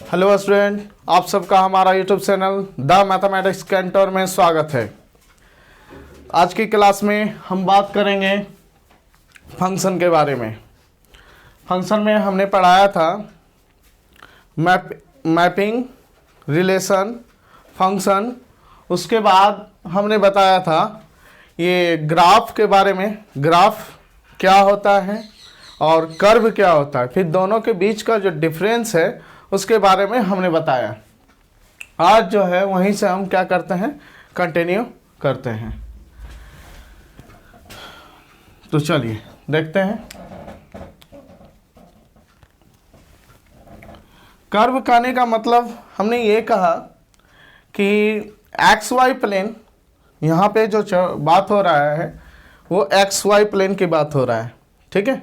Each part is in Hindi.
हेलो स्टूडेंट, आप सबका हमारा YouTube channel the mathematics cantor में स्वागत है। आज की क्लास में हम बात करेंगे फंक्शन के बारे में। फंक्शन में हमने पढ़ाया था मैपिंग, रिलेशन, फंक्शन। उसके बाद हमने बताया था ये ग्राफ के बारे में, ग्राफ क्या होता है और कर्व क्या होता है, फिर दोनों के बीच का जो डिफरेंस है उसके बारे में हमने बताया। आज जो है वहीं से हम क्या करते हैं, कंटिन्यू करते हैं। तो चलिए देखते हैं। कर्व कहने का मतलब हमने ये कहा कि एक्स वाई प्लेन, यहाँ पे जो बात हो रहा है वो एक्स वाई प्लेन की बात हो रहा है। ठीक है,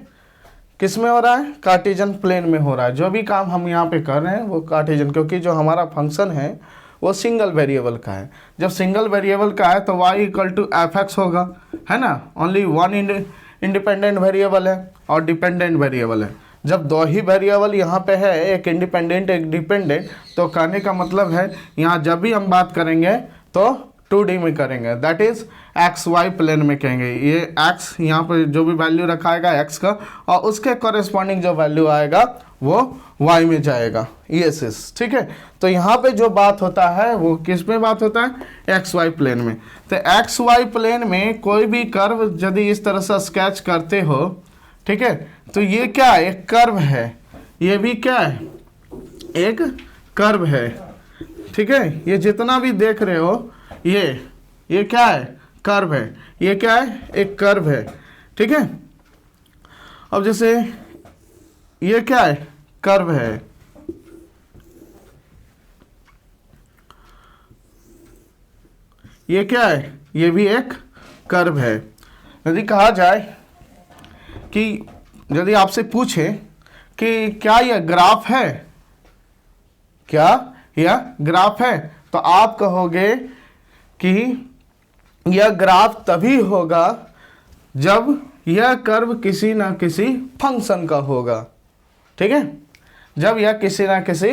किस में हो रहा है? कार्टेशियन प्लेन में हो रहा है। जो भी काम हम यहाँ पे कर रहे हैं वो कार्टेशियन, क्योंकि जो हमारा फंक्शन है वो सिंगल वेरिएबल का है। जब सिंगल वेरिएबल का है तो y equal to f x होगा, है ना। ओनली वन इंडिपेंडेंट वेरिएबल है और डिपेंडेंट वेरिएबल है। जब दो ही वेरिएबल यहाँ पे है, एक इंडिपेंडेंट एक डिपेंडेंट, तो कहने का मतलब है यहाँ जब भी हम बात करेंगे तो 2D में करेंगे, that is x y plane में कहेंगे। ये एक्स यहाँ पर जो भी वैल्यू रखाएगा एक्स का, और उसके कॉरेस्पॉन्डिंग जो वैल्यू आएगा वो वाई में जाएगा, यस। ठीक है, तो यहाँ पे जो बात होता है वो किस में बात होता है? एक्स वाई प्लेन में। तो एक्स वाई प्लेन में कोई भी कर्व यदि इस तरह से स्केच करते हो, ठीक है, तो ये क्या है? एक कर्व है। ये भी क्या है? एक कर्व है। ठीक है, ये जितना भी देख रहे हो ये क्या है? कर्व है। ये क्या है? एक कर्व है। ठीक है, अब जैसे ये क्या है? कर्व है। ये क्या है? ये भी एक कर्व है। यदि कहा जाए कि यदि आपसे पूछे कि क्या यह ग्राफ है, क्या यह ग्राफ है, तो आप कहोगे कि यह ग्राफ तभी होगा जब यह कर्व किसी ना किसी फंक्शन का होगा। ठीक है, जब यह किसी ना किसी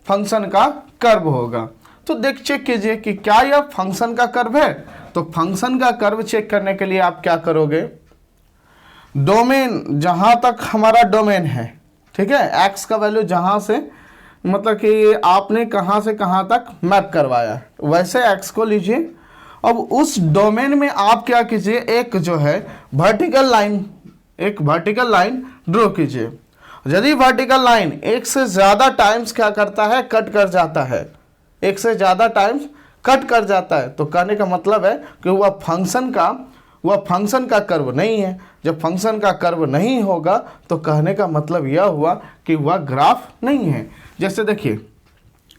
फंक्शन का कर्व होगा। तो चेक कीजिए कि क्या यह फंक्शन का कर्व है। तो फंक्शन का कर्व चेक करने के लिए आप क्या करोगे? डोमेन, जहां तक हमारा डोमेन है, ठीक है, एक्स का वैल्यू जहां से, मतलब कि आपने कहां से कहां तक मैप करवाया, वैसे एक्स को लीजिए। अब उस डोमेन में आप क्या कीजिए, एक जो है वर्टिकल लाइन, एक वर्टिकल लाइन ड्रॉ कीजिए। यदि वर्टिकल लाइन एक से ज्यादा टाइम्स क्या करता है? कट कर जाता है। एक से ज्यादा टाइम्स कट कर जाता है, तो कहने का मतलब है कि वह फंक्शन का कर्व नहीं है। जब फंक्शन का कर्व नहीं होगा तो कहने का मतलब यह हुआ कि वह ग्राफ नहीं है। जैसे देखिए,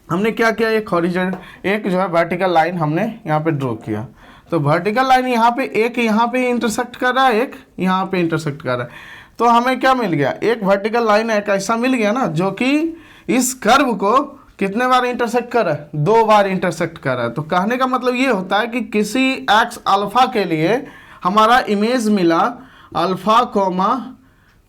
हमने क्या किया, एक हॉरिजॉन्टल, एक जो है वर्टिकल लाइन हमने यहाँ पे ड्रॉ किया। तो वर्टिकल लाइन यहाँ पे एक यहाँ पे इंटरसेक्ट कर रहा है, एक यहाँ पे इंटरसेक्ट कर रहा है। तो हमें क्या मिल गया? एक वर्टिकल लाइन एक ऐसा मिल गया ना जो कि इस कर्व को कितने बार इंटरसेक्ट कर रहा है? 2 बार इंटरसेक्ट कर रहा है। तो कहने का मतलब ये होता है कि किसी एक्स अल्फा के लिए हमारा इमेज मिला अल्फा कोमा,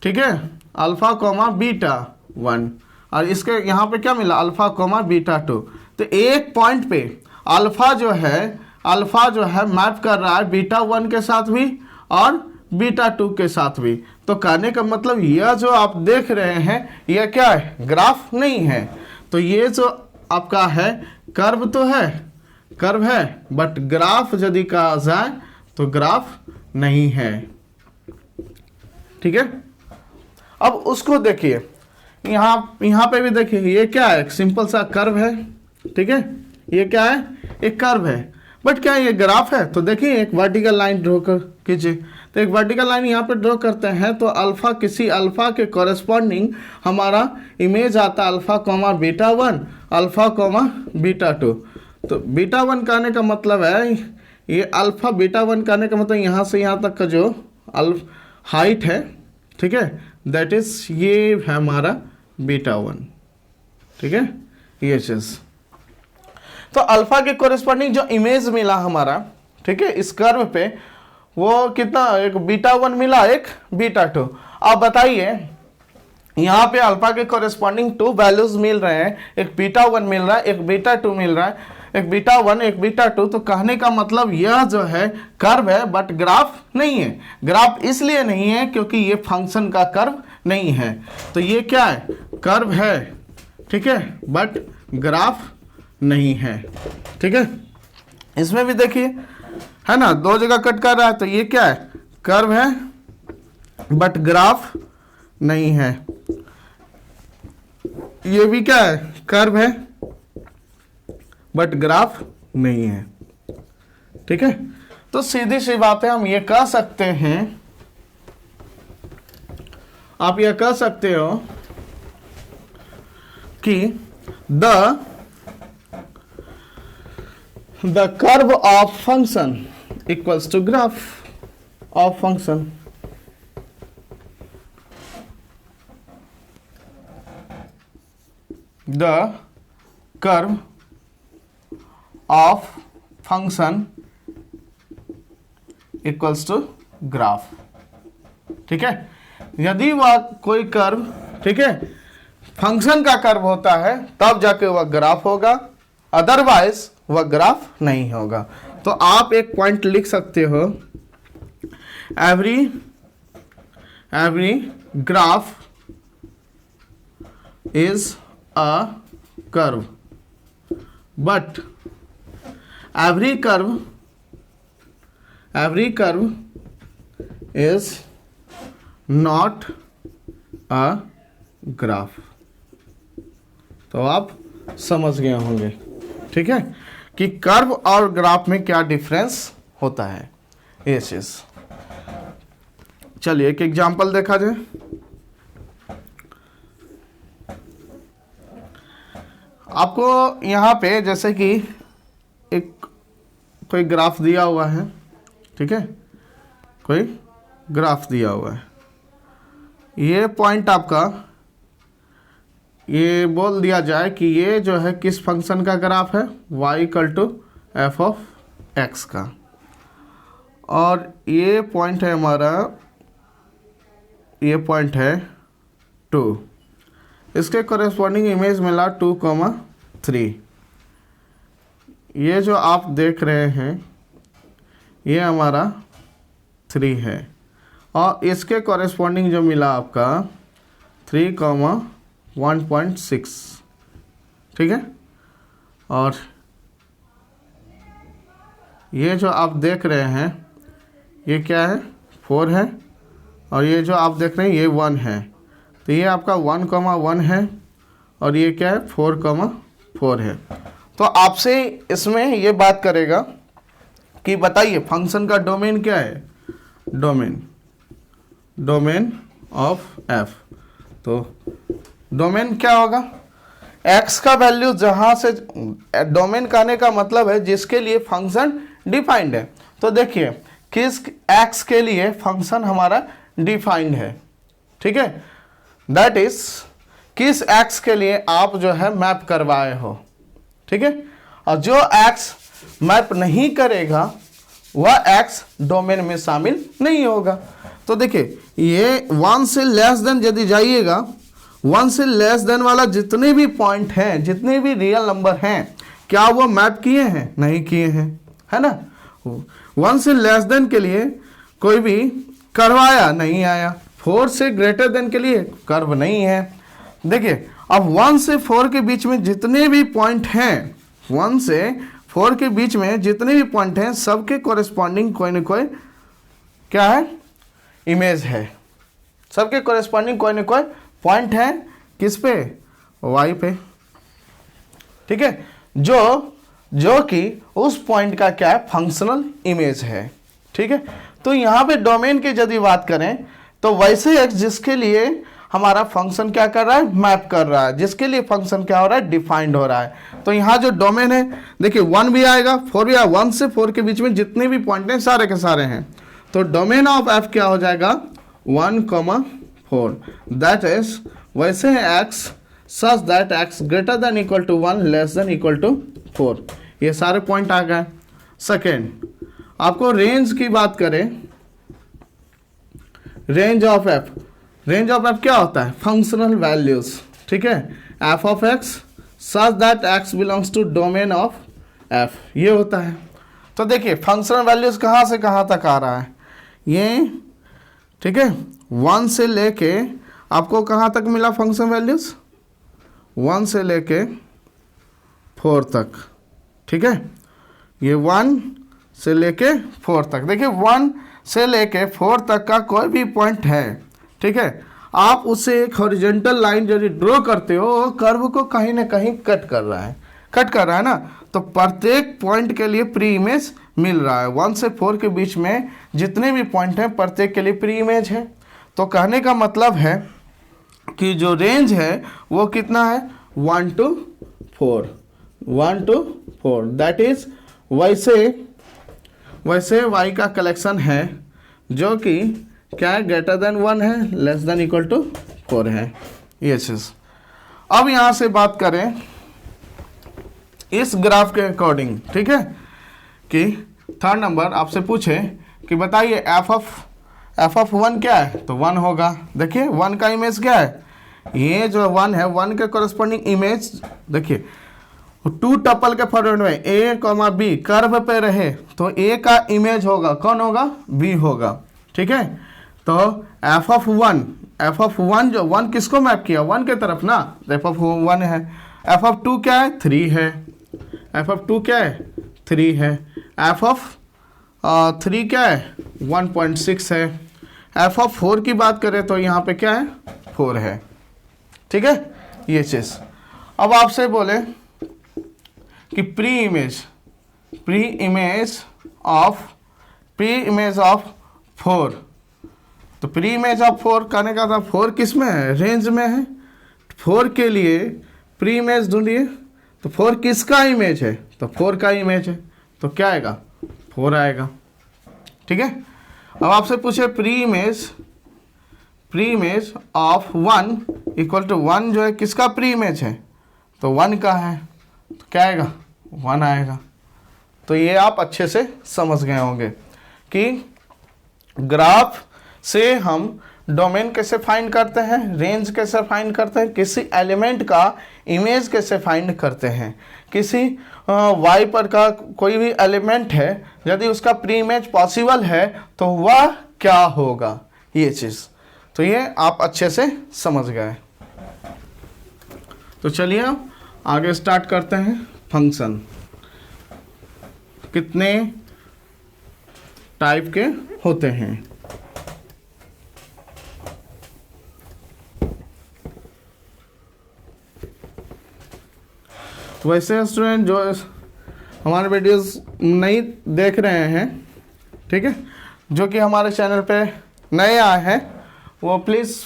ठीक है, अल्फा कोमा बीटा 1, और इसके यहाँ पे क्या मिला? Alpha comma beta 2। तो एक पॉइंट पे अल्फा जो है मैप कर रहा है बीटा 1 के साथ भी और बीटा 2 के साथ भी। तो कहने का मतलब यह जो आप देख रहे हैं यह क्या है? ग्राफ नहीं है। तो ये जो आपका है कर्व तो है, कर्व है, बट ग्राफ यदि कहा जाए तो ग्राफ नहीं है। ठीक है, अब उसको देखिए, यहाँ पे भी देखिए, ये क्या है? एक सिंपल सा कर्व है। ठीक है, ये क्या है? एक कर्व है, बट क्या ये ग्राफ है? तो देखिए, एक वर्टिकल लाइन ड्रॉ कीजिए। तो एक वर्टिकल लाइन यहाँ पे ड्रॉ करते हैं तो अल्फा, किसी अल्फा के कॉरेस्पॉन्डिंग हमारा इमेज आता है alpha comma beta 1, alpha comma beta 2। तो बीटा 1 कहने का मतलब है, ये अल्फा बीटा 1 कहने का मतलब यहाँ से यहाँ तक का जो हाइट है, ठीक है, दैट इज ये है हमारा बीटा 1। ठीक है, ये चीज। तो अल्फा के कोरेस्पॉन्डिंग जो इमेज मिला हमारा, ठीक है, इस कर्व पे, वो कितना? एक बीटा 1 मिला, एक बीटा 2। अब बताइए यहाँ पे अल्फा के कोरेस्पॉन्डिंग 2 वैल्यूज मिल रहे हैं, एक बीटा 1 मिल रहा है, एक बीटा 2 मिल रहा है, एक बीटा 1 एक बीटा 2। तो कहने का मतलब यह जो है कर्व है बट ग्राफ नहीं है। ग्राफ इसलिए नहीं है क्योंकि ये फंक्शन का कर्व नहीं है। तो ये क्या है, कर्व है, ठीक है, बट ग्राफ नहीं है, ठीक है। इसमें भी देखिए है ना, 2 जगह कट कर रहा है, तो ये क्या है, कर्व है बट ग्राफ नहीं है। ये भी क्या है, कर्व है बट ग्राफ नहीं है, ठीक है। तो सीधी सी बात है, हम ये कह सकते हैं, आप ये कह सकते हो कि the curve of function equals to graph of function. The curve of function equals to graph, ठीक है। यदि वह कोई कर्व, ठीक है, फंक्शन का कर्व होता है तब जाके वह ग्राफ होगा, अदरवाइज वह ग्राफ नहीं होगा। तो आप एक पॉइंट लिख सकते हो, every graph is a curve but every curve is not a graph। तो आप समझ गए होंगे, ठीक है, कि कर्व और ग्राफ में क्या डिफरेंस होता है, ये चीज। चलिए एक एग्जांपल देखा जाए। आपको यहाँ पे जैसे कि एक कोई ग्राफ दिया हुआ है, ठीक है, कोई ग्राफ दिया हुआ है। ये पॉइंट आपका, ये बोल दिया जाए कि ये जो है किस फंक्शन का ग्राफ है, y equal to f of x का, और ये पॉइंट है हमारा, ये पॉइंट है 2, इसके कॉरेस्पॉन्डिंग इमेज मिला 2,3। ये जो आप देख रहे हैं ये हमारा 3 है, और इसके कॉरेस्पॉन्डिंग जो मिला आपका 3,1.6, ठीक है। और ये जो आप देख रहे हैं ये क्या है, 4 है, और ये जो आप देख रहे हैं ये 1 है। तो ये आपका 1,1 है, और ये क्या है, 4,4 है। तो आपसे इसमें ये बात करेगा कि बताइए फंक्शन का डोमेन क्या है, डोमेन ऑफ एफ। तो डोमेन क्या होगा, एक्स का वैल्यू जहां से, डोमेन कहने का मतलब है जिसके लिए फंक्शन डिफाइंड है। तो देखिए किस एक्स के लिए फंक्शन हमारा डिफाइंड है, ठीक है, दैट इज किस एक्स के लिए आप जो है मैप करवाए हो, ठीक है। और जो एक्स मैप नहीं करेगा वह एक्स डोमेन में शामिल नहीं होगा। तो देखिए ये 1 से लेस देन यदि जाइएगा, 1 से लेस देन वाला जितने भी पॉइंट हैं, जितने भी रियल नंबर हैं, क्या वो मैप किए हैं, नहीं किए हैं, है ना। 1 से लेस देन के लिए कोई भी करवाया नहीं आया, 4 से ग्रेटर देन के लिए कर्व नहीं है। देखिए अब 1 से 4 के बीच में जितने भी पॉइंट हैं, 1 से 4 के बीच में जितने भी पॉइंट हैं, सबके कॉरेस्पॉन्डिंग कोई न कोई क्या है, इमेज है। सबके कॉरेस्पॉन्डिंग कोई न कोई पॉइंट है, किस पे, y पे, ठीक है, जो कि उस पॉइंट का क्या है, फंक्शनल इमेज है, ठीक है। तो यहाँ पे डोमेन की यदि बात करें तो वैसे एक्स जिसके लिए हमारा फंक्शन क्या कर रहा है, मैप कर रहा है, जिसके लिए फंक्शन क्या हो रहा है, डिफाइंड हो रहा है। तो यहाँ जो डोमेन है देखिए 1 भी आएगा, 4 भी आएगा, 1 से 4 के बीच में जितने भी पॉइंट हैं सारे के सारे हैं। तो डोमेन ऑफ एफ क्या हो जाएगा, 1,4, दैट इज वैसे है x such that x greater than equal to 1 less than equal to 4। ये सारे पॉइंट आ गए। सेकेंड, आपको रेंज की बात करें, range of f, range of f क्या होता है? फंक्शनल वैल्यूज, ठीक है, f of x such that x belongs to domain of f, ये होता है। तो देखिए फंक्शनल वैल्यूज कहाँ से कहाँ तक आ रहा है ये, ठीक है, 1 से लेके आपको कहाँ तक मिला फंक्शन वैल्यूज? 1 से लेके 4 तक, ठीक है, ये 1 से लेके 4 तक। देखिए 1 से लेके 4 तक का कोई भी पॉइंट है, ठीक है, आप उसे एक हॉरिजॉन्टल लाइन जो ड्रॉ करते हो वो कर्व को कहीं ना कहीं कट कर रहा है ना, तो प्रत्येक पॉइंट के लिए प्री इमेज मिल रहा है। 1 से 4 के बीच में जितने भी पॉइंट हैं प्रत्येक के लिए प्री इमेज है। तो कहने का मतलब है कि जो रेंज है वो कितना है? 1 to 4, 1 to 4, दैट इज वैसे y का कलेक्शन है जो कि क्या है? ग्रेटर देन 1 है, लेस देन इक्वल टू 4 है, ये चीज। अब यहां से बात करें इस ग्राफ के अकॉर्डिंग, ठीक है, कि 3rd नंबर आपसे पूछे कि बताइए एफ ऑफ 1 क्या है? तो 1 होगा। देखिए 1 का इमेज क्या है? ये जो 1 है 1 के कॉरेस्पॉन्डिंग इमेज, देखिए 2 टपल के फॉरवर्ड में ए कॉमा बी कर्व पे रहे तो ए का इमेज होगा, कौन होगा? बी होगा, ठीक है। तो एफ ऑफ 1 जो 1 किसको मैप किया? 1 के तरफ ना, एफ ऑफ 1 है। एफ ऑफ 2 क्या है? 3 है। एफ ऑफ 2 क्या है? 3 है। एफ ऑफ 3 क्या है? 1.6 है। एफ ऑफ 4 की बात करें तो यहाँ पे क्या है? 4 है, ठीक है, ये चीज। अब आपसे बोले कि प्री इमेज ऑफ 4, तो प्री इमेज ऑफ 4 कहने का था 4 किस में है? रेंज में है। 4 के लिए प्री इमेज ढूंढिए, तो 4 किसका इमेज है? तो 4 का इमेज है, तो क्या आएगा? 4 आएगा, ठीक है। अब आपसे पूछे pre image of 1 equal to 1 जो है किसका प्री इमेज है? तो 1 का है, तो क्या आएगा? 1 आएगा। तो ये आप अच्छे से समझ गए होंगे कि ग्राफ से हम डोमेन कैसे फाइंड करते हैं, रेंज कैसे फाइंड करते हैं, किसी एलिमेंट का इमेज कैसे फाइंड करते हैं, किसी वाई पर का कोई भी एलिमेंट है यदि उसका प्री इमेज पॉसिबल है तो वह क्या होगा, ये चीज़। तो ये आप अच्छे से समझ गए। तो चलिए अब आगे स्टार्ट करते हैं। फंक्शन कितने टाइप के होते हैं? तो वैसे स्टूडेंट जो हमारे वीडियोस नहीं देख रहे हैं, ठीक है, जो कि हमारे चैनल पे नए आए हैं, वो प्लीज़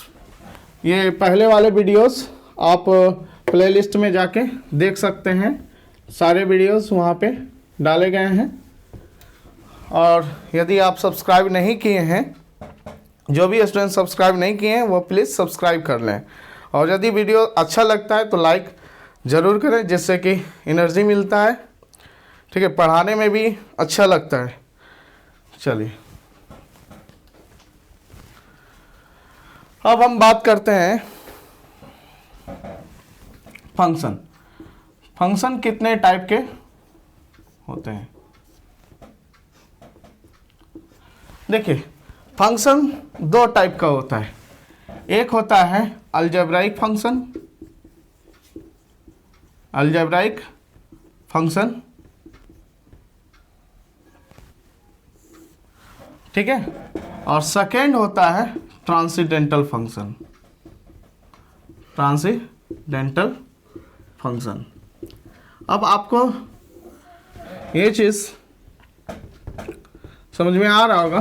ये पहले वाले वीडियोस आप प्लेलिस्ट में जाके देख सकते हैं। सारे वीडियोस वहाँ पे डाले गए हैं। और यदि आप सब्सक्राइब नहीं किए हैं, जो भी स्टूडेंट सब्सक्राइब नहीं किए हैं वो प्लीज़ सब्सक्राइब कर लें। और यदि वीडियो अच्छा लगता है तो लाइक ज़रूर करें, जिससे कि एनर्जी मिलता है, ठीक है, पढ़ाने में भी अच्छा लगता है। चलिए अब हम बात करते हैं फंक्शन कितने टाइप के होते हैं। देखिए फंक्शन 2 टाइप का होता है। एक होता है अलजेब्राइक फंक्शन, ठीक है, और सेकेंड होता है ट्रांसेंडेंटल फंक्शन। अब आपको ये चीज़ समझ में आ रहा होगा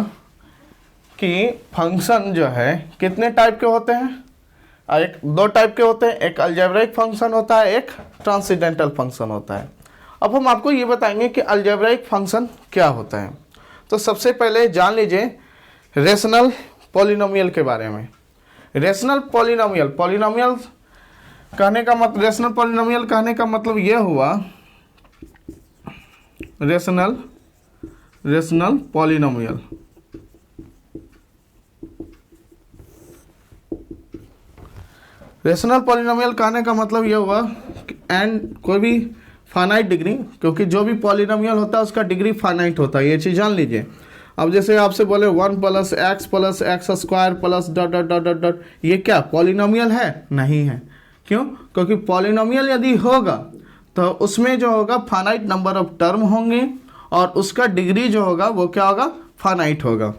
कि फंक्शन जो है कितने टाइप के होते हैं। एक 2 टाइप के होते हैं, एक अलजेब्राइक फंक्शन होता है, एक ट्रांसेंडेंटल फंक्शन होता है। अब हम आपको ये बताएंगे कि अलजेब्राइक फंक्शन क्या होता है। तो सबसे पहले जान लीजिए रेशनल पॉलिनोमियल के बारे में। रेशनल पॉलिनोमियल कहने का मतलब, रेशनल पॉलिनोमियल कहने का मतलब ये हुआ, रेशनल पॉलिनोमियल रेशनल पॉलिनोमियल कहने का मतलब ये हुआ एंड कोई भी फाइनाइट डिग्री, क्योंकि जो भी पॉलिनोमियल होता है उसका डिग्री फाइनाइट होता है, ये चीज़ जान लीजिए। अब जैसे आपसे बोले 1 + x square plus dot dot dot dot dot, ये क्या पॉलिनोमियल है? नहीं है। क्यों? क्योंकि पॉलिनोमियल यदि होगा तो उसमें जो होगा फाइनाइट नंबर ऑफ टर्म होंगे और उसका डिग्री जो होगा वो क्या होगा? फाइनाइट होगा।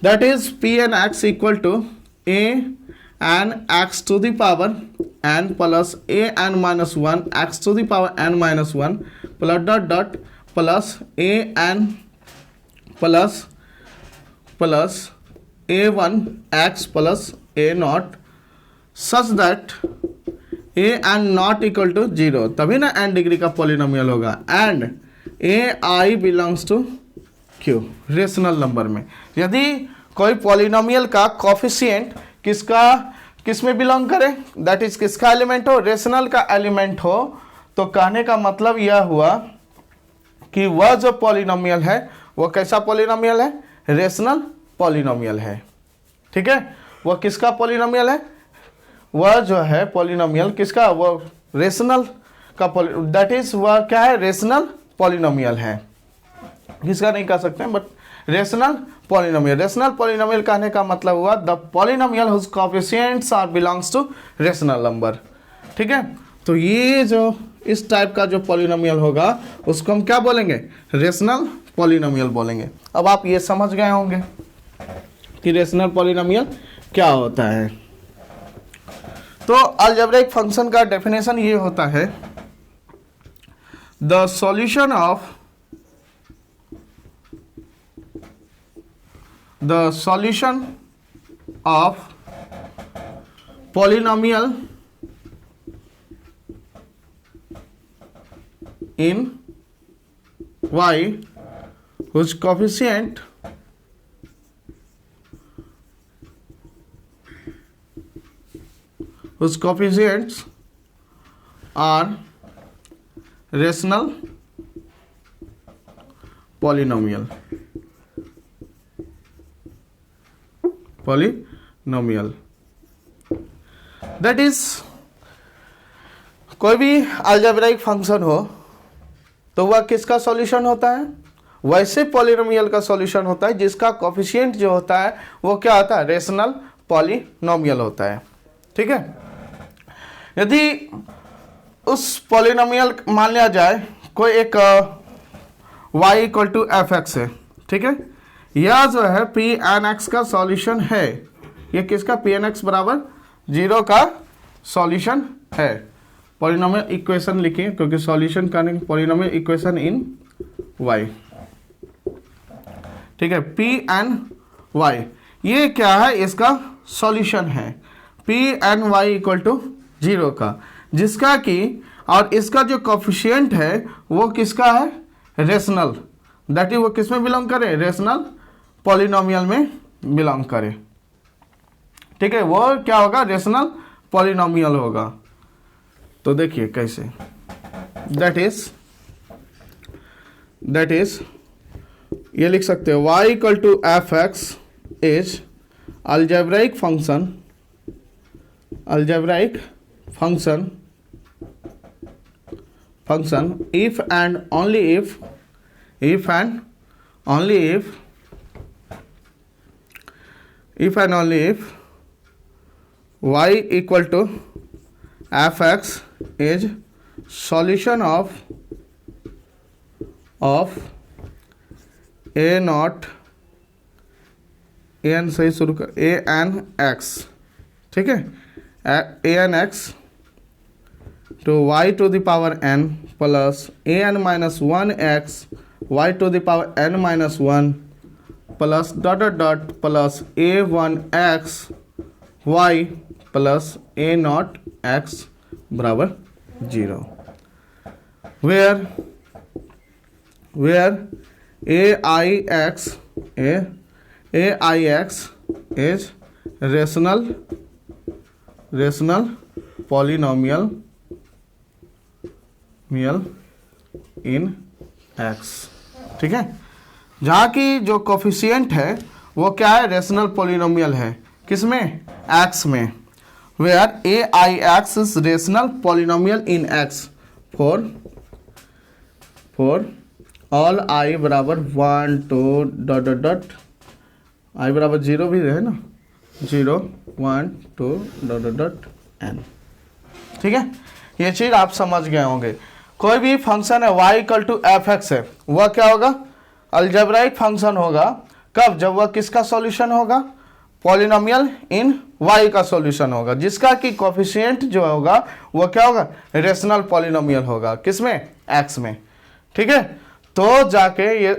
That is Pn(x) equal to a(n)x to the power n plus a(n-1) x to the power n-1 plus dot dot plus a(n) plus a1x plus a0 such that a(n)not equal to 0, तभी ना n डिग्री का पॉलिनोमियल होगा। And ai belongs to q, rational number में। यदि कोई पॉलिनोमियल का कोफिशिएंट किस में बिलोंग करे, दैट इज किसका एलिमेंट हो? रेशनल का एलिमेंट हो, तो कहने का मतलब यह हुआ कि वह जो पॉलिनोमियल है वो कैसा पॉलिनोमियल है? रेशनल पॉलिनोमियल है। ठीक है, वह किसका पॉलिनोमियल है? वह जो है पॉलिनोमियल किसका? वो रेशनल का, दैट इज वह क्या है? रेशनल पॉलिनोमियल है। किसका नहीं कह सकते हैं, but rational polynomial. Rational polynomial कहने का मतलब हुआ the polynomial whose coefficients are belongs to rational number. ठीक है, तो ये जो इस टाइप का जो पॉलिनोमियल होगा उसको हम क्या बोलेंगे? रेशनल पॉलिनोमियल बोलेंगे। अब आप ये समझ गए होंगे कि रेशनल पॉलिनोमियल क्या होता है। तो अलजेब्रिक फंक्शन का डेफिनेशन ये होता है, the solution of polynomial in y whose coefficients are rational polynomial that is, कोई भी अलजेब्रिक फंक्शन हो तो वह किसका सॉल्यूशन होता है? वैसे पॉलिनोमियल का सॉल्यूशन होता है जिसका कोफिशिएंट जो होता है वो क्या होता है? रेशनल पॉलिनोमियल होता है। ठीक है, यदि उस पॉलिनोमियल मान लिया जाए कोई एक y इक्वल टू fx है, ठीक है, यह जो है Pn(x) का सॉल्यूशन है, ये किसका? Pn(x) बराबर 0 का सॉल्यूशन है। पॉलिनोमियल इक्वेशन लिखिए, क्योंकि सॉल्यूशन करने के पॉलिनोमियल इक्वेशन इन y। ठीक है, Pny ये क्या है? इसका सॉल्यूशन है Pny इक्वल टू 0 का, जिसका कि और इसका जो कोफिशिएंट है वो किसका है? रेशनल, दैट इज वो किस में बिलोंग करे? रेशनल पॉलिनोमियल में बिलोंग करे। ठीक है, वो क्या होगा? रेशनल पॉलिनोमियल होगा। तो देखिए कैसे, दैट इज ये लिख सकते हैं y equal to fx is algebraic function if and only if y equal to fx is solution of a not an से शुरू कर an(x), ठीक है, an(x) to y to the power n plus an-1x y to the power n-1 plus dot dot dot plus a1x y plus a0x बराबर 0, where aix is rational polynomial in x। ठीक है, जहाँ की जो कोफिशिएंट है वो क्या है? रेशनल पॉलिनोमियल है। किसमें? x में। Where a i x is rational polynomial in x for all i बराबर 1 2 डॉट डॉट डॉट आई बराबर 0 भी है ना, 0 1 2 डॉट डॉट डॉट एन। ठीक है, ये चीज आप समझ गए होंगे। कोई भी फंक्शन है y equal to f x है, वह क्या होगा, अलजेब्राइक फंक्शन होगा। कब, जब वह किसका सॉल्यूशन होगा, पॉलिनोमियल इन y का सॉल्यूशन होगा, जिसका कि कोफिशिएंट जो होगा वह क्या होगा, रेशनल पॉलिनोमियल होगा, किसमें, x में। ठीक है, तो जाके ये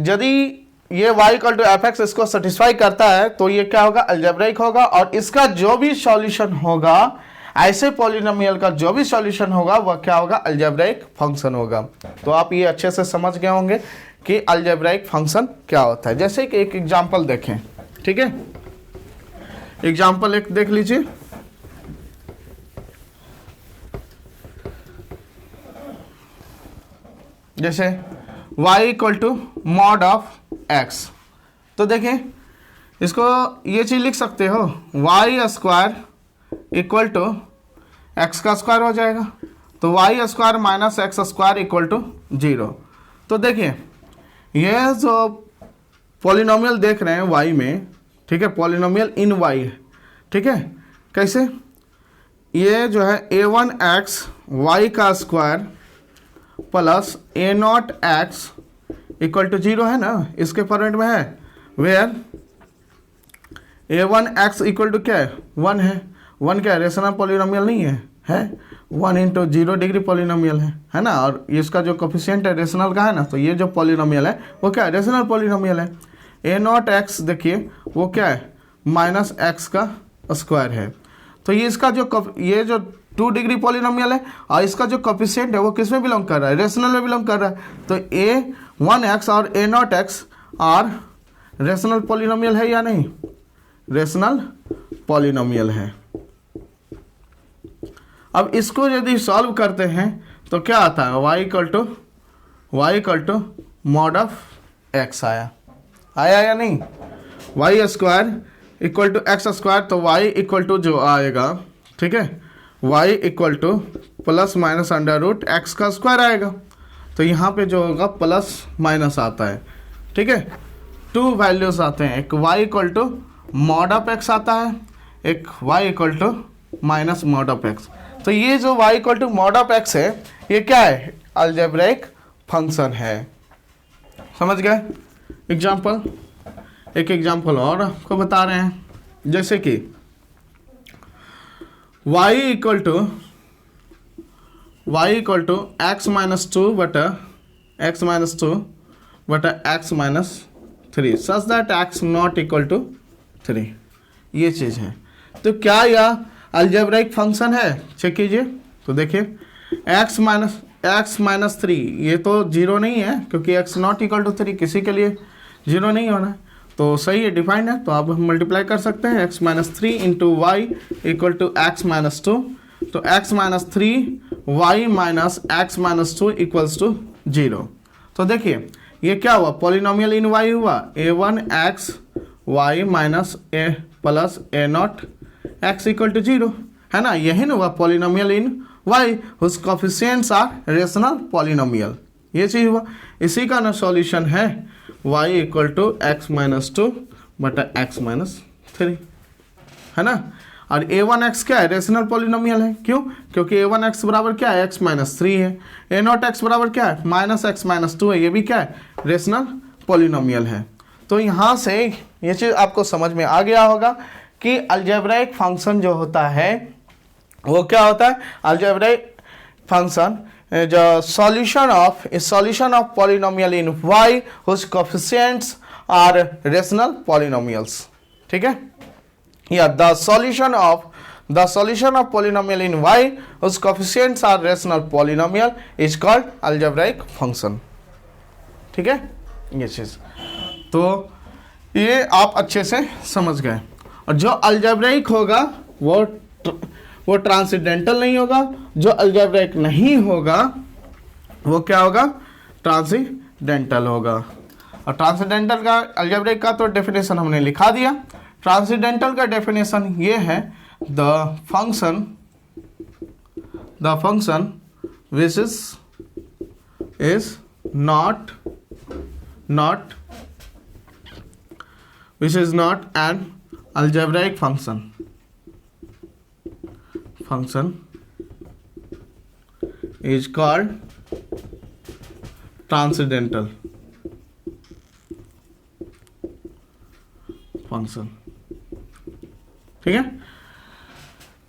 यदि ये y equal to f x इसको सेटिस्फाई करता है तो ये क्या होगा, अलजेब्राइक होगा, और इसका जो भी सॉल्यूशन होगा, ऐसे पॉलिनोमियल का जो भी सॉल्यूशन होगा वह क्या होगा, अलजेब्राइक फंक्शन होगा। तो आप ये अच्छे से समझ गए होंगे कि अलजेब्राइक फंक्शन क्या होता है। जैसे कि एक एग्जांपल देखें, ठीक है, एग्जांपल एक देख लीजिए। जैसे y equal to mod of x, तो देखिए इसको ये चीज लिख सकते हो, y square equal to x का स्क्वायर हो जाएगा, तो y square minus x square equal to 0। तो देखिए ये जो पॉलिनोमियल देख रहे हैं y में, ठीक है, पॉलिनोमियल इन y है, ठीक है, कैसे, ये जो है a1x y का square plus a0x equal to 0 है ना, इसके फॉर्मेट में है, वेयर a1x इक्वल टू क्या है, 1 है। 1 क्या है, रेशनल पॉलिनोमियल नहीं है 1 इंटू 0 डिग्री पॉलिनोमियल है ना, और इसका जो कोफिशिएंट है रेशनल का है ना, तो ये जो पॉलिनोमियल है वो क्या है, रेशनल पॉलिनोमियल है। a0x देखिए वो क्या है, माइनस एक्स का स्क्वायर है, तो ये इसका जो ये जो 2 डिग्री पॉलिनोमियल है, और इसका जो कोफिशिएंट है वो किस में बिलोंग कर रहा है, रेशनल में बिलोंग कर रहा है। तो a1x और a0x आर रेशनल पॉलिनोमियल है या नहीं, रेशनल पॉलिनोमियल है। अब इसको यदि सॉल्व करते हैं तो क्या आता है, y equal to mod of x आया या नहीं, y square equal to x square, तो y इक्वल टू जो आएगा, ठीक है, y equal to plus minus under root x का स्क्वायर आएगा। तो यहाँ पे जो होगा प्लस माइनस आता है, ठीक है, 2 वैल्यूज आते हैं, एक y equal to mod of x आता है, एक y equal to minus mod of x। तो ये जो y equal to mod of x है, ये क्या है, अलजेब्राइक फंक्शन है। समझ गए। एग्जाम्पल, एक एग्जाम्पल और आपको बता रहे हैं, जैसे कि y equal to x minus 2 बटा x minus 3 such that x not equal to 3, ये चीज़ है। तो क्या यह अलजेब्राइक फंक्शन है, चेक कीजिए। तो देखिए x माइनस 3 ये तो 0 नहीं है, क्योंकि x नॉट इक्वल टू 3 किसी के लिए 0 नहीं होना है, तो सही है, डिफाइंड है, तो आप मल्टीप्लाई कर सकते हैं, x minus 3 into y equal to x minus 2, तो x minus 3 y minus x minus 2 equals to 0। तो देखिए ये क्या हुआ, पॉलिनोमियल इन y हुआ, a1x y minus a plus a0 x equal to 0, है ना, यही ना हुआ polynomial in y whose coefficients are rational polynomial, ये चीज हुआ। इसी का ना सॉल्यूशन है y equal to x minus 2 बटा एक्स माइनस 3, है ना, और a1x क्या है, रेशनल पॉलिनोमियल है, क्यों, क्योंकि a1x बराबर क्या है, x माइनस 3 है, a0x बराबर क्या है, माइनस एक्स माइनस 2 है, ये भी क्या है, रेशनल पॉलिनोमियल है। तो यहाँ से ये चीज़ आपको समझ में आ गया होगा कि अलजेब्राइक फंक्शन जो होता है वो क्या होता है, अलजेब्राइक फंक्शन जो solution of polynomial in y whose coefficients are rational polynomials, ठीक है, या the solution of polynomial in y whose coefficients are rational polynomial is called algebraic function, ठीक है, ये चीज। तो ये आप अच्छे से समझ गए। और जो अलजेब्राइक होगा वो ट्रांसेंडेंटल नहीं होगा, जो अलजेब्राइक नहीं होगा वो क्या होगा, ट्रांसेंडेंटल होगा। और ट्रांसेंडेंटल का अलजेब्राइक का तो डेफिनेशन हमने लिखा दिया, ट्रांसेंडेंटल का डेफिनेशन ये है, the function which is not an algebraic function is called transcendental function। ठीक है,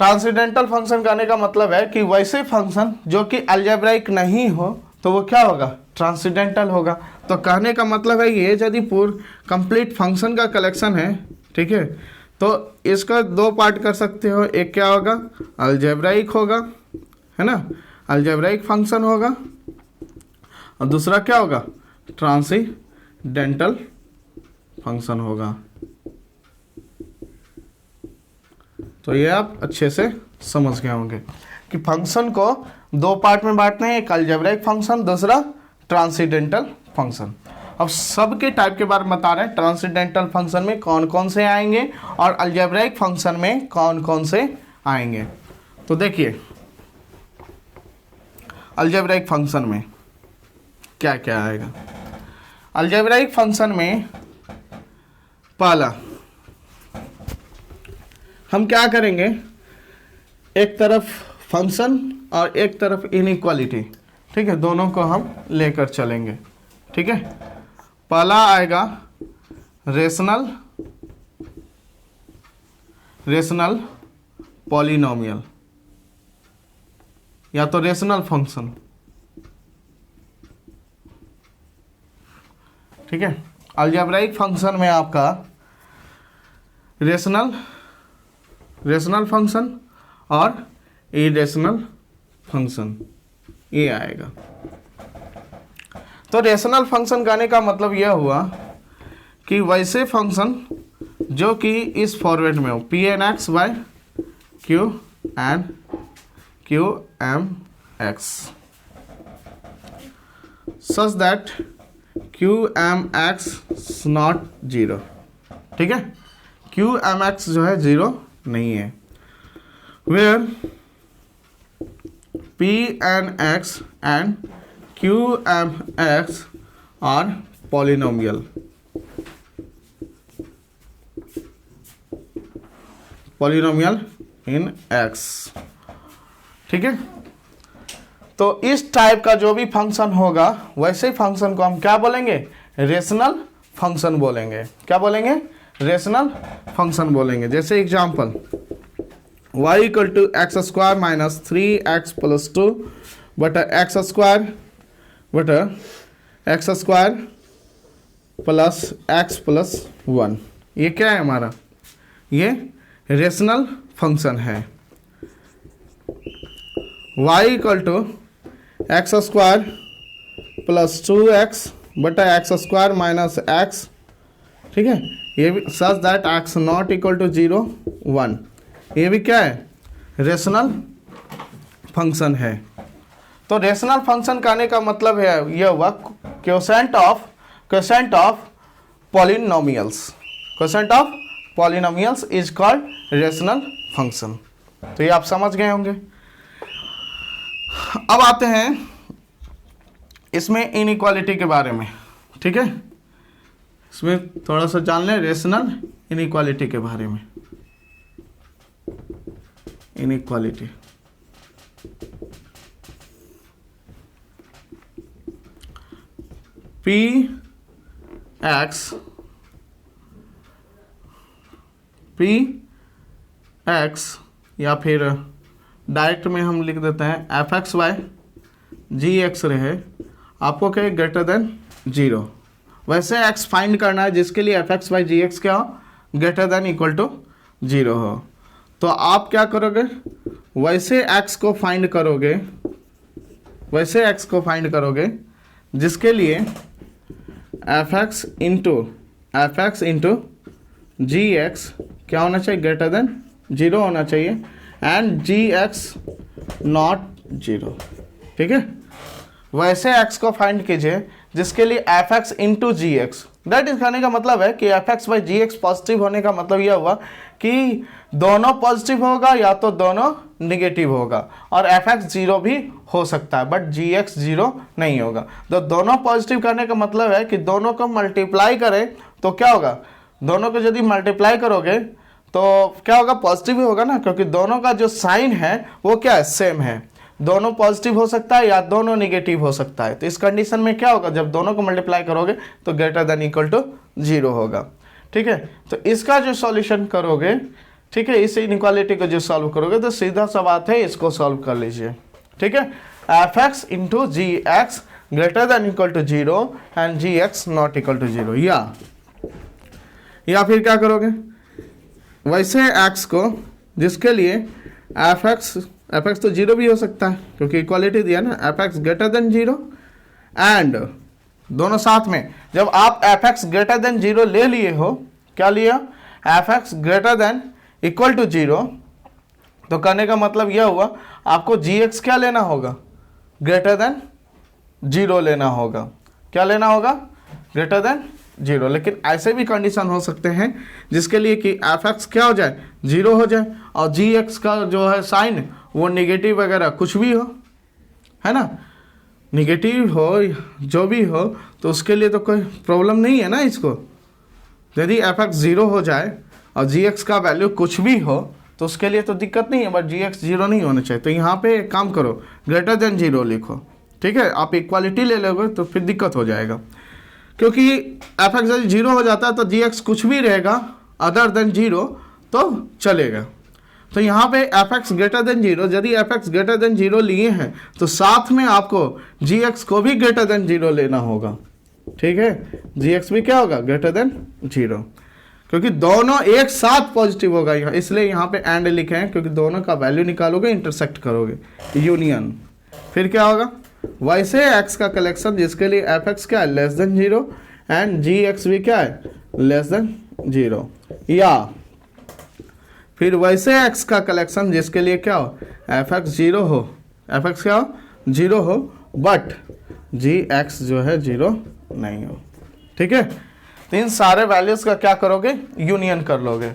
ट्रांसेंडेंटल फंक्शन कहने का मतलब है कि वैसे फंक्शन जो कि अलजेब्राइक नहीं हो तो वो क्या होगा, ट्रांसेंडेंटल होगा। तो कहने का मतलब है ये यदि पूर्ण कंप्लीट फंक्शन का कलेक्शन है, ठीक है, तो इसका दो पार्ट कर सकते हो, एक क्या होगा, अलजेब्राइक होगा, है ना, अलजेब्राइक फंक्शन होगा, और दूसरा क्या होगा, ट्रांसेंडेंटल फंक्शन होगा। तो ये आप अच्छे से समझ गए होंगे कि फंक्शन को दो पार्ट में बांटते हैं, एक अलजेब्राइक फंक्शन, दूसरा ट्रांसेंडेंटल फंक्शन। अब सबके टाइप के बारे में बता रहे हैं, ट्रांसेंडेंटल फंक्शन में कौन कौन से आएंगे और अलजेब्राइक फंक्शन में कौन कौन से आएंगे। तो देखिए अलजेब्राइक फंक्शन में क्या क्या आएगा। अलजेब्राइक फंक्शन में पहला हम क्या करेंगे, एक तरफ फंक्शन और एक तरफ इनइक्वालिटी, ठीक है, दोनों को हम लेकर चलेंगे। ठीक है, पहला आएगा रेशनल पॉलिनोमियल या तो रेशनल फंक्शन। ठीक है, अलजेब्राइक फंक्शन में आपका रेशनल फंक्शन और इरेशनल फंक्शन ये आएगा। तो रेशनल फंक्शन कहने का मतलब यह हुआ कि वैसे फंक्शन जो कि इस फॉर्मेट में हो, p n x by q and q m x such that q m x not zero. ठीक है, क्यू एम एक्स जो है जीरो नहीं है, where p n x and q m x are polynomial in x. ठीक है, तो इस टाइप का जो भी फंक्शन होगा वैसे फंक्शन को हम क्या बोलेंगे, रेशनल फंक्शन बोलेंगे। क्या बोलेंगे, रेशनल फंक्शन बोलेंगे। जैसे example y equal to x square minus 3x plus 2 बटा x square plus x plus 1, ये क्या है हमारा, ये रेशनल फंक्शन है। y equal to x square plus 2x बटा एक्स स्क्वायर माइनस x, ठीक है, ये भी such that x not equal to 0 1, ये भी क्या है, रेशनल फंक्शन है। तो रेशनल फंक्शन कहने का मतलब है यह हुआ quotient of polynomials is called rational function. तो ये आप समझ गए होंगे। अब आते हैं इसमें इनइक्वालिटी के बारे में। ठीक है, इसमें थोड़ा सा जान लें रेशनल इनइक्वालिटी के बारे में। इनइक्वालिटी पी एक्स या फिर डायरेक्ट में हम लिख देते हैं एफ एक्स वाई जी एक्स रहे, आपको क्या ग्रेटर देन 0। वैसे एक्स फाइंड करना है जिसके लिए एफ एक्स वाई जी एक्स क्या हो, ग्रेटर देन इक्वल टू 0 हो। तो आप क्या करोगे, वैसे एक्स को फाइंड करोगे जिसके लिए f x into g x क्या होना चाहिए, ग्रेटर देन 0 होना चाहिए, एंड जी एक्स नॉट 0। ठीक है, वैसे एक्स को फाइंड कीजिए जिसके लिए f x into g x that is कहने का मतलब है कि f x by ji x positive होने का मतलब यह हुआ कि दोनों पॉजिटिव होगा या तो दोनों निगेटिव होगा, और एफ एक्स जीरो भी हो सकता है बट जी एक्स जीरो नहीं होगा। तो दोनों पॉजिटिव करने का मतलब है कि दोनों को मल्टीप्लाई करें तो क्या होगा, दोनों को यदि मल्टीप्लाई करोगे तो क्या होगा, पॉजिटिव ही होगा ना, क्योंकि दोनों का जो साइन है वो क्या है, सेम है। दोनों पॉजिटिव हो सकता है या दोनों निगेटिव हो सकता है। तो इस कंडीशन में क्या होगा, जब दोनों को मल्टीप्लाई करोगे तो greater than equal to zero होगा। ठीक है, तो इसका जो सॉल्यूशन करोगे, ठीक है, इस इनइक्वालिटी को जो सॉल्व करोगे तो सीधा सा बात है, इसको सॉल्व कर लीजिए। ठीक है, F x into g x greater than equal to zero and ji x not equal to zero, या फिर क्या करोगे, वैसे एक्स को जिसके लिए एफ एक्स तो जीरो भी हो सकता है क्योंकि इक्वालिटी दिया ना, F x greater than zero and दोनों साथ में, जब आप f x greater than zero ले लिए हो, क्या लिया, f x greater than equal to zero, तो करने का मतलब यह हुआ आपको जी एक्स क्या लेना होगा, ग्रेटर देन जीरो लेना होगा। क्या लेना होगा, ग्रेटर देन जीरो। लेकिन ऐसे भी कंडीशन हो सकते हैं जिसके लिए कि एफ एक्स क्या हो जाए, जीरो हो जाए, और जी एक्स का जो है साइन वो निगेटिव वगैरह कुछ भी हो, है ना, निगेटिव हो जो भी हो, तो उसके लिए तो कोई प्रॉब्लम नहीं है ना इसको। यदि एफ एक्स जीरो हो जाए और जी एक्स का वैल्यू कुछ भी हो तो उसके लिए तो दिक्कत नहीं है, बट जी एक्स जीरो नहीं होना चाहिए। तो यहाँ पे एक काम करो, ग्रेटर देन जीरो लिखो। ठीक है, आप इक्वालिटी ले लोगे तो फिर दिक्कत हो जाएगा, क्योंकि एफ एक्स यदि जीरो हो जाता है तो जी एक्स कुछ भी रहेगा अदर देन जीरो तो चलेगा। तो यहाँ पे F x greater than zero, यदि F x greater than zero लिए हैं तो साथ में आपको जी एक्स को भी ग्रेटर देन जीरो लेना होगा। ठीक है, जी एक्स भी क्या होगा, ग्रेटर देन जीरो, क्योंकि दोनों एक साथ पॉजिटिव होगा यहाँ, इसलिए यहाँ पे एंड लिखे हैं, क्योंकि दोनों का वैल्यू निकालोगे, इंटरसेक्ट करोगे, यूनियन। फिर क्या होगा, वैसे एक्स का कलेक्शन जिसके लिए एफ एक्स क्या है, less than zero and ji x भी क्या है, लेस देन जीरो, या फिर वैसे एक्स का कलेक्शन जिसके लिए क्या हो, एफ एक्स जीरो हो, एफ एक्स क्या हो, जीरो हो, बट जी एक्स जो है जीरो नहीं हो। ठीक है, तो इन सारे वैल्यूज का क्या करोगे, यूनियन कर लोगे।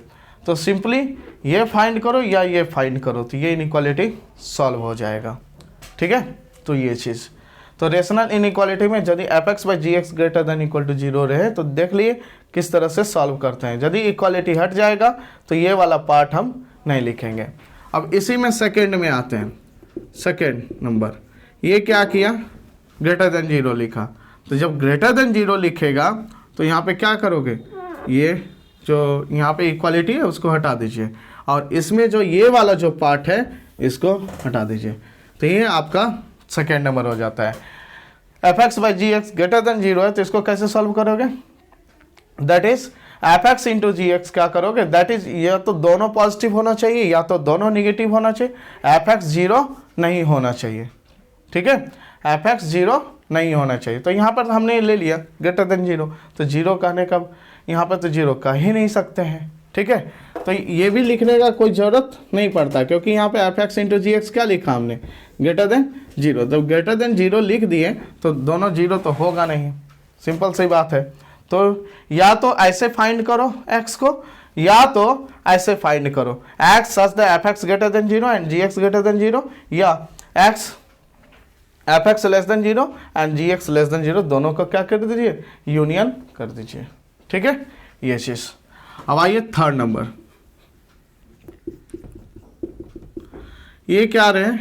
तो सिंपली ये फाइंड करो या ये फाइंड करो, तो ये इनइक्वालिटी सॉल्व हो जाएगा। ठीक है, तो ये चीज़, तो रेशनल इनइक्वालिटी में यदि F x by ji x greater than equal to zero रहे तो देख लिए किस तरह से सॉल्व करते हैं। यदि इक्वालिटी हट जाएगा तो ये वाला पार्ट हम नहीं लिखेंगे। अब इसी में सेकेंड में आते हैं, सेकेंड नंबर, ये क्या किया, ग्रेटर देन जीरो लिखा। तो जब ग्रेटर देन जीरो लिखेगा तो यहाँ पे क्या करोगे, ये जो यहाँ पे इक्वालिटी है उसको हटा दीजिए, और इसमें जो ये वाला जो पार्ट है इसको हटा दीजिए। तो ये आपका सेकेंड नंबर हो जाता है। F x by ji x greater than zero है, तो इसको कैसे सॉल्व करोगे, that is F x into g x क्या करोगे, दैट इज या तो दोनों पॉजिटिव होना चाहिए या तो दोनों निगेटिव होना चाहिए, एफ एक्स जीरो नहीं होना चाहिए। ठीक है, एफ एक्स जीरो नहीं होना चाहिए। तो यहाँ पर हमने ले लिया ग्रेटर देन जीरो, तो जीरो कहने का यहाँ पर तो जीरो कह ही नहीं सकते हैं। ठीक है, तो ये भी लिखने का कोई ज़रूरत नहीं पड़ता, क्योंकि यहाँ पे F x into g x क्या लिखा हमने, ग्रेटर देन जीरो। जब ग्रेटर देन जीरो लिख दिए तो दोनों जीरो तो होगा नहीं, सिंपल सी बात है। तो या तो ऐसे फाइंड करो एक्स को, या तो ऐसे फाइंड करो X such the F x greater than zero and ji x greater than zero, या X F x less than zero and ji x less than zero, दोनों को क्या कर दीजिए, यूनियन कर दीजिए। ठीक है, ये चीज़। अब आइए थर्ड नंबर, ये क्या रहे,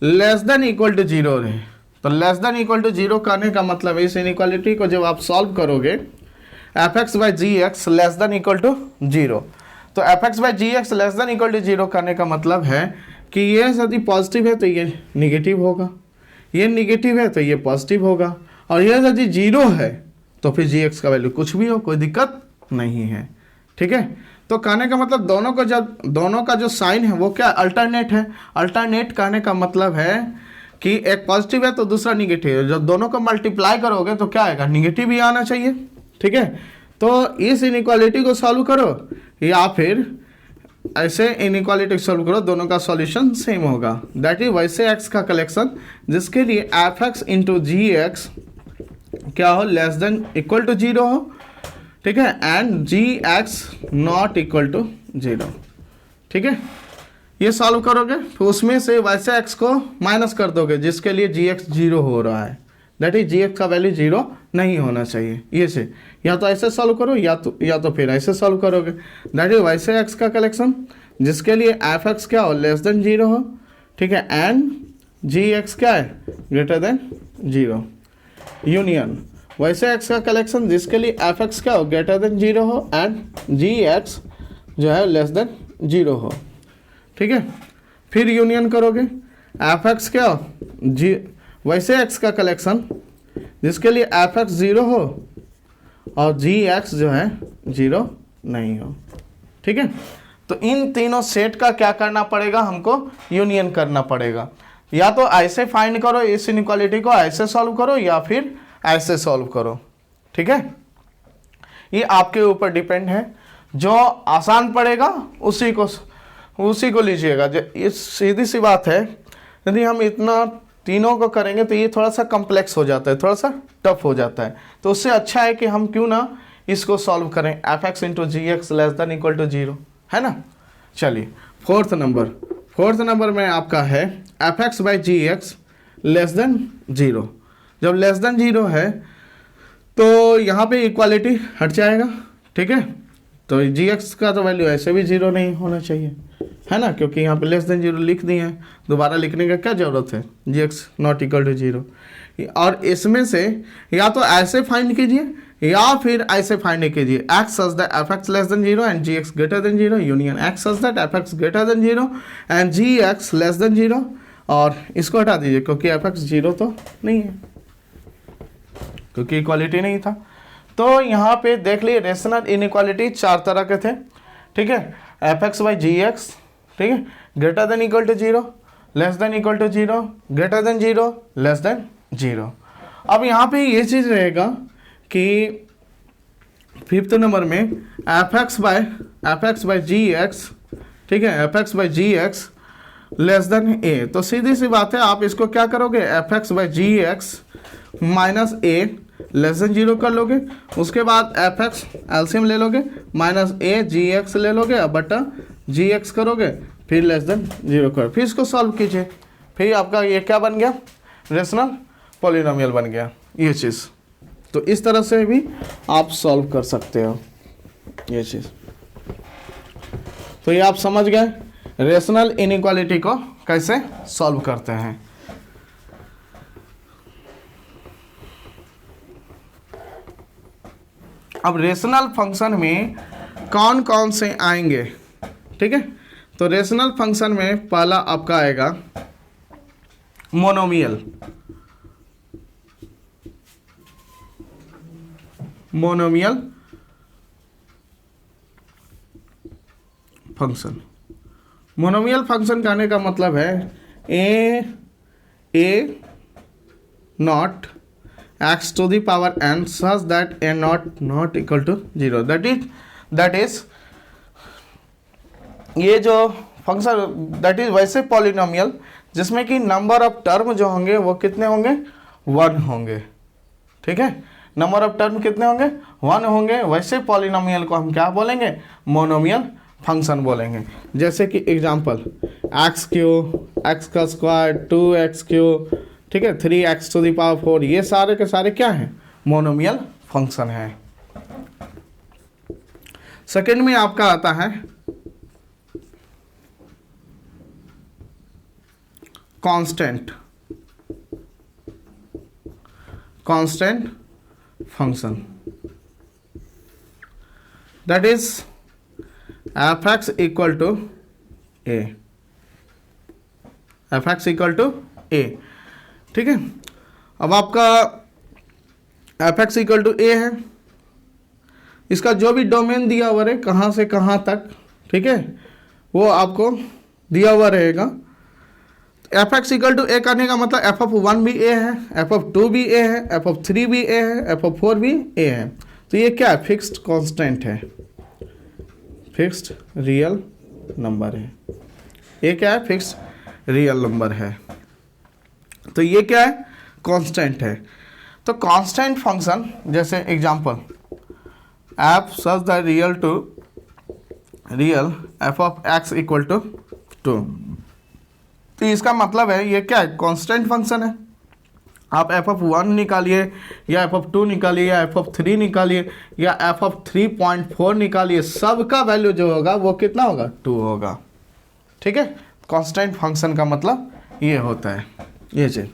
less than equal to zero रहे। तो less than equal to zero करने का मतलब है, इस इनइक्वालिटी को जब आप सॉल्व करोगे, F x by ji x less than equal to zero, तो F x by ji x less than equal to zero करने का मतलब है कि ये यदि पॉजिटिव है तो ये निगेटिव होगा, ये निगेटिव है तो ये पॉजिटिव होगा, और ये यदि जीरो है तो फिर जी एक्स का वैल्यू कुछ भी हो, कोई दिक्कत नहीं है। ठीक है, तो कहने का मतलब दोनों का जो साइन है वो क्या अल्टरनेट है। अल्टरनेट कहने का मतलब है कि एक पॉजिटिव है तो दूसरा निगेटिव है, जब दोनों को मल्टीप्लाई करोगे तो क्या आएगा, निगेटिव ही आना चाहिए। ठीक है, तो इस इनइक्वालिटी को सॉल्व करो या फिर ऐसे इनइक्वालिटी सॉल्व करो, दोनों का सॉल्यूशन सेम होगा। दैट इज वैसे एक्स का कलेक्शन जिसके लिए f x into g x क्या हो, less than equal to zero हो, ठीक है, and ji x not equal to 0, ठीक है। ये सॉल्व करोगे तो उसमें से वैसे एक्स को माइनस कर दोगे जिसके लिए जी एक्स 0 हो रहा है, दैट इज जी एक्स का वैल्यू 0 नहीं होना चाहिए। ये से या तो ऐसे सॉल्व करो या तो फिर ऐसे सॉल्व करोगे, दैट इज वैसे एक्स का कलेक्शन जिसके लिए एफ एक्स क्या हो, लेस देन 0 हो, ठीक है, एंड जी एक्स क्या है, ग्रेटर देन 0, यूनियन वैसे एक्स का कलेक्शन जिसके लिए एफ एक्स क्या हो, ग्रेटर देन 0 हो, एंड जी एक्स जो है लेस देन 0 हो, ठीक है। फिर यूनियन करोगे, एफ एक्स क्या हो, जी वैसे एक्स का कलेक्शन जिसके लिए एफ एक्स 0 हो और जी एक्स जो है 0 नहीं हो, ठीक है। तो इन तीनों सेट का क्या करना पड़ेगा, हमको यूनियन करना पड़ेगा। या तो ऐसे फाइंड करो इस इनइक्वालिटी को, ऐसे सॉल्व करो या फिर ऐसे सॉल्व करो, ठीक है। ये आपके ऊपर डिपेंड है, जो आसान पड़ेगा उसी को लीजिएगा। ये सीधी सी बात है, यदि हम इतना तीनों को करेंगे तो ये थोड़ा सा कॉम्प्लेक्स हो जाता है, थोड़ा सा टफ हो जाता है। तो उससे अच्छा है कि हम क्यों ना इसको सॉल्व करें, f x into g x less than equal to 0, है ना। चलिए फोर्थ नंबर में आपका है F x by ji x less than 0। जब लेस देन 0 है तो यहाँ पे इक्वालिटी हट जाएगा, ठीक है। तो जी एक्स का तो वैल्यू ऐसे भी 0 नहीं होना चाहिए, है ना, क्योंकि यहाँ पे लेस देन 0 लिख दिए हैं, दोबारा लिखने का क्या ज़रूरत है, जी एक्स नॉट इक्वल टू 0। और इसमें से या तो ऐसे फाइंड कीजिए या फिर ऐसे फाइंड कीजिए, x such that f x less than 0 and ji x greater than 0, union x such that f x greater than 0 and ji x less than 0। और इसको हटा दीजिए क्योंकि एफ एक्स 0 तो नहीं है, क्योंकि इक्वालिटी नहीं था। तो यहाँ पे देख लिए रेशनल इनइक्वालिटी 4 तरह के थे, ठीक है। F x by ji x, ठीक है, greater than equal to 0, less than equal to 0, greater than 0, less than 0। अब यहाँ पे ये चीज़ रहेगा कि 5th नंबर में F x by ji x, ठीक है, F x by ji x less than A. तो सीधी सी बात है, आप इसको क्या करोगे, F x by ji X minus A less than 0 कर लोगे, उसके बाद एफ एक्स एलसीएम ले लोगे, माइनस ए जी एक्स ले लोगे अब बटा जी एक्स करोगे, फिर लेस देन 0 करो, फिर इसको सॉल्व कीजिए, फिर आपका ये क्या बन गया, रेशनल पॉलिनोमियल बन गया ये चीज़। तो इस तरह से भी आप सॉल्व कर सकते हो ये चीज़। तो ये आप समझ गए रेशनल इनइक्वालिटी को कैसे सॉल्व करते हैं। अब रेशनल फंक्शन में कौन कौन से आएंगे, ठीक है। तो रेशनल फंक्शन में पहला आपका आएगा मोनोमियल फंक्शन। मोनोमियल फंक्शन कहने का मतलब है A not x to the power n such that a not equal to 0, that is ये जो फंक्शन दैट इज वैसे पॉलिनोमियल जिसमें कि नंबर ऑफ टर्म जो होंगे वो कितने होंगे, 1 होंगे, ठीक है। नंबर ऑफ टर्म कितने होंगे, 1 होंगे। वैसे पॉलिनोमियल को हम क्या बोलेंगे, मोनोमियल फंक्शन बोलेंगे। जैसे कि एग्जांपल एक्स क्यू, एक्स का स्क्वायर, 2x क्यू, ठीक है, 3x to the power 4, ये सारे के सारे क्या हैं, मोनोमियल फंक्शन है। सेकंड में आपका आता है constant function, that is F x equal to A, F x equal to A, ठीक है। अब आपका F x equal to A है, इसका जो भी डोमेन दिया हुआ है कहाँ से कहाँ तक, ठीक है, वो आपको दिया हुआ रहेगा। एफ एक्स इक्वल टू ए करने का मतलब एफ ऑफ 1 भी ए है, एफ ऑफ 2 भी ए है, एफ ऑफ 3 भी ए है, एफ ऑफ 4 भी ए है। तो ये क्या है, फिक्स्ड कांस्टेंट है, फिक्स्ड रियल नंबर है। ये क्या है, फिक्स्ड रियल नंबर है। तो ये क्या है, कांस्टेंट है। तो कांस्टेंट फंक्शन, जैसे example f such that real f of x equal to 2। तो इसका मतलब है ये क्या है, कांस्टेंट फंक्शन है। आप एफ ऑफ 1 निकालिए या एफ ऑफ 2 निकालिए या एफ ऑफ 3 निकालिए या एफ ऑफ 3.4 निकालिए, सबका वैल्यू जो होगा वो कितना होगा, 2 होगा। ठीक है, कांस्टेंट फंक्शन का मतलब ये होता है, ये चीज।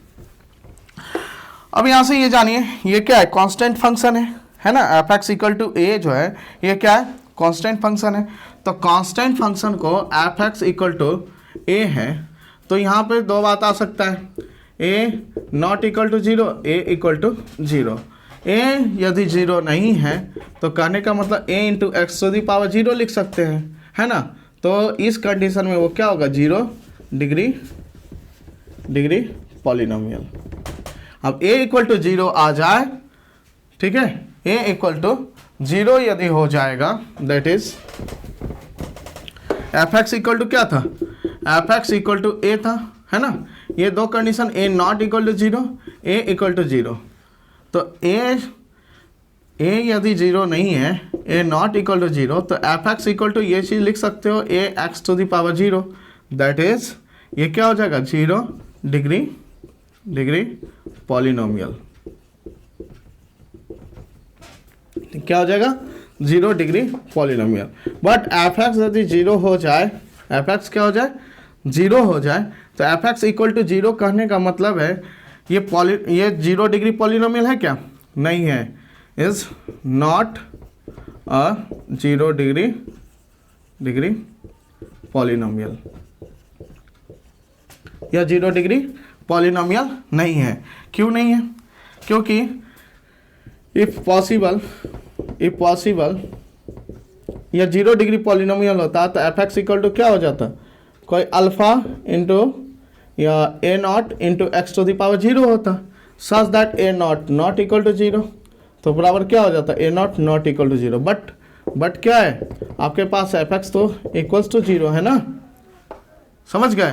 अब यहां से ये जानिए ये क्या है, कांस्टेंट फंक्शन है ना। F x equal to A जो है ये क्या है, कांस्टेंट फंक्शन है। तो कांस्टेंट फंक्शन को F x equal to A है, तो यहाँ पे दो बात आ सकता है, A not equal to 0, A equal to 0। A यदि 0 नहीं है तो कहने का मतलब A into X to the power 0 लिख सकते हैं, है ना। तो इस कंडीशन में वो क्या होगा, 0 डिग्री पॉलिनोमियल। अब ए इक्वल टू 0 आ जाए, ठीक है, ए इक्वल टू 0 यदि हो जाएगा, that is F x equal to क्या था, f x equal to a था, है ना। ये दो condition, a not equal to 0, A equal to 0। तो ए यदि 0 नहीं है, ए नॉट इक्वल टू 0, तो एफ एक्स इक्वल टू ये चीज़ लिख सकते हो, A X to the power 0, that is ये क्या हो जाएगा, 0 डिग्री पॉलिनोमियल। क्या हो जाएगा, 0 degree polynomial. But f x यदि 0 हो जाए, एफ एक्स क्या हो जाए, 0 हो जाए, तो एफ एक्स इक्वल टू 0 कहने का मतलब है ये 0 डिग्री पॉलिनोमियल है क्या, नहीं है, is not a 0 degree polynomial, या 0 डिग्री पॉलिनोमियल नहीं है। क्यों नहीं है, क्योंकि इफ पॉसिबल या 0 डिग्री पॉलिनोमियल होता तो एफ एक्स इक्वल टू क्या हो जाता, कोई अल्फा इंटू या A not into X to the power 0 होता, such that A not equal to 0, तो बराबर क्या हो जाता, A not equal to 0। But क्या है आपके पास, एफ एक्स तो इक्वल्स टू 0 है ना, समझ गए।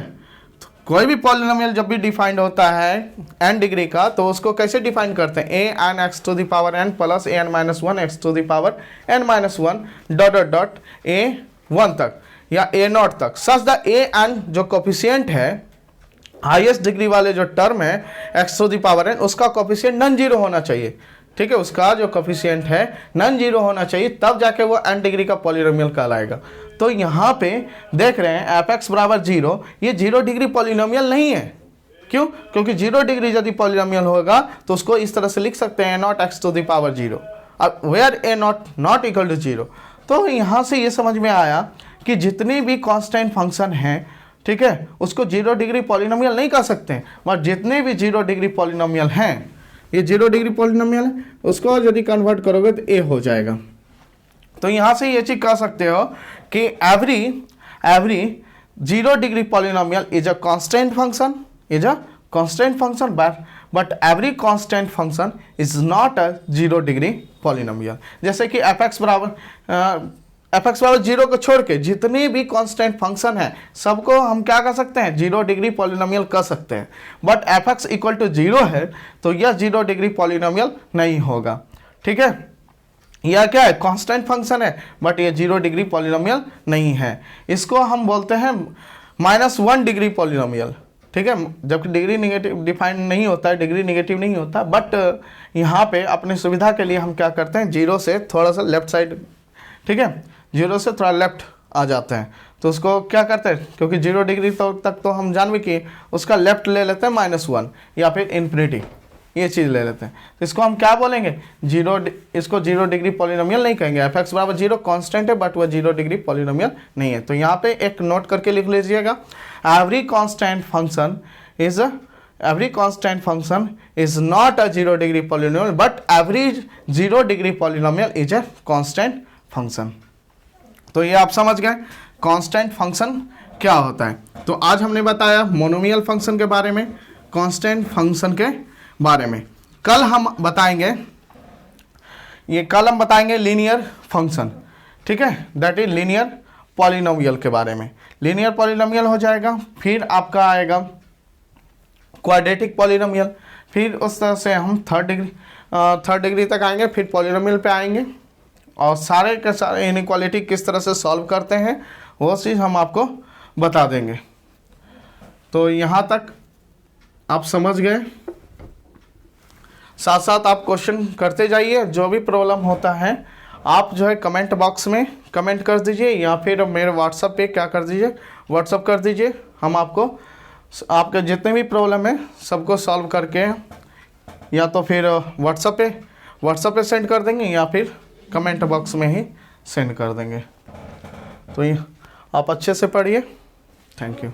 तो कोई भी पॉलिनोमियल जब भी डिफाइंड होता है n डिग्री का, तो उसको कैसे डिफाइन करते हैं, A N X to the power n plus A N minus 1 X to the power n minus 1 dot A 1 तक या ए नॉट तक, सच द ए एन जो कोफिशिएंट है, हाईएस्ट डिग्री वाले जो टर्म है X to the power n, उसका कोफिशिएंट नॉन जीरो होना चाहिए। ठीक है, उसका जो कोफिशिएंट है नॉन जीरो होना चाहिए, तब जाके वो n डिग्री का पॉलिनोमियल कहलाएगा। तो यहाँ पे देख रहे हैं एफ एक्स बराबर 0, ये 0 डिग्री पॉलिनोमियल नहीं है। क्यों, क्योंकि 0 डिग्री यदि पॉलिनोमियल होगा तो उसको इस तरह से लिख सकते हैं, naught x to the power 0, अब where a not equal to 0। तो यहाँ से ये समझ में आया कि जितने भी कांस्टेंट फंक्शन हैं, ठीक है, उसको 0 डिग्री पॉलिनोमियल नहीं कह सकते हैं, मगर जितने भी 0 डिग्री पॉलिनोमियल हैं, ये 0 डिग्री पॉलिनोमियल है, उसको यदि कन्वर्ट करोगे तो ए हो जाएगा। तो यहाँ से ये चीज कह सकते हो कि every 0 degree polynomial is a constant function, but every constant function is not a 0 degree polynomial. जैसे कि एफ एक्स बराबर 0 को छोड़ के जितने भी कांस्टेंट फंक्शन है सबको हम क्या कर सकते हैं, 0 डिग्री पॉलिनोमियल कर सकते हैं। But f x equal to 0 है तो यह 0 डिग्री पॉलिनोमियल नहीं होगा। ठीक है, यह क्या है, कांस्टेंट फंक्शन है, बट ये 0 डिग्री पॉलिनोमियल नहीं है। इसको हम बोलते हैं -1 डिग्री पॉलिनोमियल। ठीक है, जबकि डिग्री नेगेटिव डिफाइन नहीं होता है, डिग्री नेगेटिव नहीं होता, बट यहाँ पे अपनी सुविधा के लिए हम क्या करते हैं, 0 से थोड़ा सा लेफ्ट साइड, ठीक है, 0 से थोड़ा लेफ्ट आ जाते हैं, तो उसको क्या करते हैं, क्योंकि 0 डिग्री तक तो हम जान भी कि उसका लेफ्ट ले लेते हैं -1 या फिर इन्फिनिटी, ये चीज़ ले लेते हैं। तो इसको हम क्या बोलेंगे, इसको 0 डिग्री पॉलिनोमियल नहीं कहेंगे। एफ एक्स बराबर 0 कॉन्स्टेंट है, बट वह 0 डिग्री पॉलिनोमियल नहीं है। तो यहाँ पे एक नोट करके लिख लीजिएगा, every constant function is not a 0 degree polynomial, but every 0 degree polynomial is a constant function. तो ये आप समझ गए कांस्टेंट फंक्शन क्या होता है। तो आज हमने बताया मोनोमियल फंक्शन के बारे में, कांस्टेंट फंक्शन के बारे में। कल हम बताएंगे लीनियर फंक्शन, ठीक है, दैट इज लीनियर पॉलिनोमियल के बारे में। लीनियर पॉलिनोमियल हो जाएगा, फिर आपका आएगा क्वाड्रेटिक पॉलिनोमियल, फिर उस तरह से हम थर्ड डिग्री तक आएंगे, फिर पॉलिनोमियल पे आएंगे, और सारे के सारे इनइक्वालिटी किस तरह से सॉल्व करते हैं वो चीज़ हम आपको बता देंगे। तो यहाँ तक आप समझ गए। साथ साथ आप क्वेश्चन करते जाइए, जो भी प्रॉब्लम होता है आप जो है कमेंट बॉक्स में कमेंट कर दीजिए, या फिर मेरे व्हाट्सएप पे क्या कर दीजिए, व्हाट्सएप कर दीजिए। हम आपको आपके जितने भी प्रॉब्लम है सबको सॉल्व करके या तो फिर व्हाट्सएप पे सेंड कर देंगे, या फिर कमेंट बॉक्स में ही सेंड कर देंगे। तो ये आप अच्छे से पढ़िए। Thank you.